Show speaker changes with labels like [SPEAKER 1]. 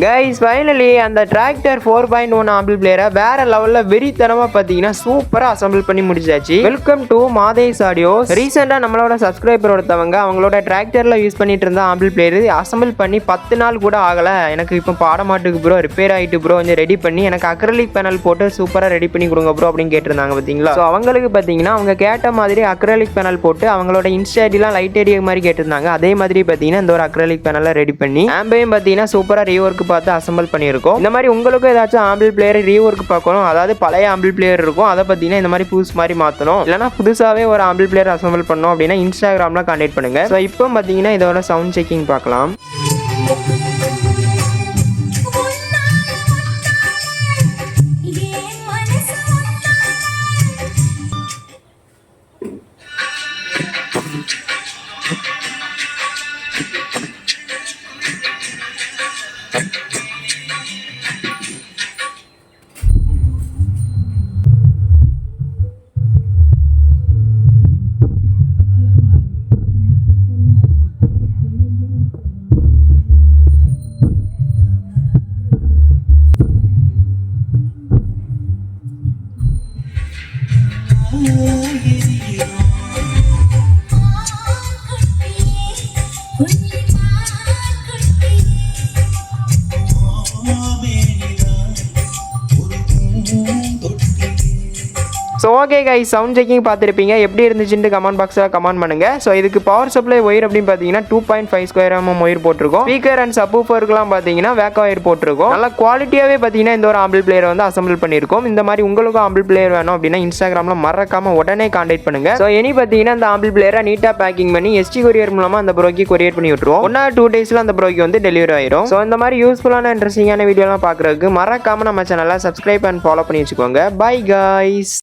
[SPEAKER 1] Guys finally அந்த tractor 4.1 ஆம்பிள் பிளேயரை வேற லெவல்ல வெறித்தனமா பார்த்தீங்கன்னா சூப்பரா அசம்பிள் பண்ணி முடிச்சாச்சு. Welcome to Mathesh audios. ரீசெண்டா நம்மளோட சப்ஸ்கிரைபர் ஒருத்தவங்க அவங்களோட டிராக்டர்ல யூஸ் பண்ணிட்டு இருந்த ஆம்பிள் பிளேயர் அசம்பிள் பண்ணி 10 நாள் கூட ஆகல, எனக்கு இப்போ பாடமாட்டுக்கு ப்ரோ, ரிப்பேர் ஆயிட்டு ப்ரோ, கொஞ்சம் ரெடி பண்ணி எனக்கு அக்ரலிக் பேனல் போட்டு சூப்பரா ரெடி பண்ணி கொடுங்க ப்ரோ அப்படின்னு கேட்டிருந்தாங்க பார்த்தீங்களா. ஸோ அவங்களுக்கு பார்த்தீங்கன்னா அவங்க கேட்ட மாதிரி அக்ரலிக் பேனல் போட்டு அவங்களோட இன்ஸ்டாடிலாம் லைட் ஏரியா மாதிரி கேட்டிருந்தாங்க. அதே மாதிரி பார்த்தீங்கன்னா இந்த ஒரு அக்ரலிக் பேனலை ரெடி பண்ணி ஆம்பையும் பார்த்தீங்கன்னா சூப்பரா ரீவொர்க் பார்த்து அசம்பிள் பண்ணியிருக்கோம். இந்த மாதிரி உங்களுக்கும் ஏதாச்சும் ஆம்பிள் பிளேயர் ரீவொர்க் பார்க்கணும், அதாவது பழைய ஆம்பிள் பிளேயர் இருக்கும் அதை பார்த்தீங்கன்னா இந்த மாதிரி புதுசு மாதிரி மாற்றணும், இல்லைனா புதுசாகவே ஒரு ஆம்பிள் பிளேயர் அசம்பிள் பண்ணணும் அப்படின்னா இன்ஸ்டாகிராமில் கான்டெக்ட் பண்ணுங்க. ஸோ இப்போ பார்த்தீங்கன்னா இதோட சவுண்ட் செக்கிங் பார்க்கலாம். So okay guys, sound checking பார்த்துருப்பீங்க, எப்படி இருந்துச்சுன்னு கமெண்ட் பாக்ஸில் கமெண்ட் பண்ணுங்க. ஸோ இதுக்கு பவர் சப்ளை ஒயர் அப்படின்னு பார்த்தீங்கன்னா 2.5 ஸ்கொயர் mm ஒயர் போட்டிருக்கோம். ஸ்பீக்கர் அண்ட் சப்வூஃபருக்குலாம் பார்த்தீங்கன்னா வேக் ஒயர் போட்டிருக்கோம். நல்ல குவாலிட்டியாகவே பார்த்தீங்கன்னா இந்த ஒரு ஆம்பிள் பிளேயர் வந்து அசம்பிள் பண்ணியிருக்கோம். இந்த மாதிரி உங்களுக்கும் ஆம்பிள் பிளேயர் வேணும் அப்படின்னா இன்ஸ்டாகிராமில் மறக்காம உடனே கான்டாக்ட் பண்ணுங்க. ஸோ இனி பார்த்தீங்கன்னா இந்த ஆம்பிள் பிளேயரை நீட்டாக பேக்கிங் பண்ணி ST கொரியர் மூலமாக அந்த ப்ரோக்கு கொரியர் பண்ணி விட்டுருவோம். 1 or 2 daysல அந்த ப்ரோக்கு வந்து டெலிவரி ஆயிரும். ஸோ இந்த மாதிரி யூஸ்ஃபுல்லான இன்ட்ரெஸ்டிங்கான வீடியோலாம் பார்க்குறதுக்கு மறக்காம நம்ம சேனலை சப்ஸ்கிரைப் அண்ட் ஃபாலோ பண்ணி வச்சுக்கோங்க. Bye guys.